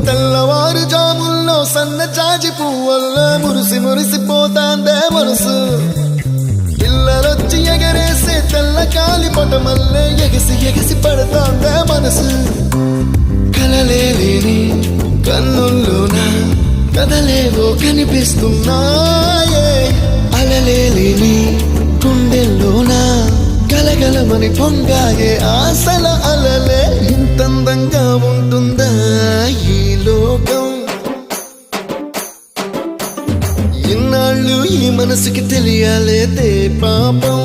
తెల్లవారు జాముల్లో సన్న చాచి పువ్వల్లో మురిసి మురిసిపోతాందే మనసు పిల్లలొచ్చి ఎగరేసే తెల్ల కాలి పొటమల్లే ఎగిసి ఎగిసి పడతాందే మనసు కలలే లేని కన్నుల్లోన కదలేవో కనిపిస్తున్నాయే అలలే లేని గుండెల్లోన గలగలమని పొంగాయే ఆశల అలలే ఇంతందంగా ఉంటుందా ఈ లోకం ఇన్నాళ్ళు ఈ మనసుకి తెలియాలేదే పాపం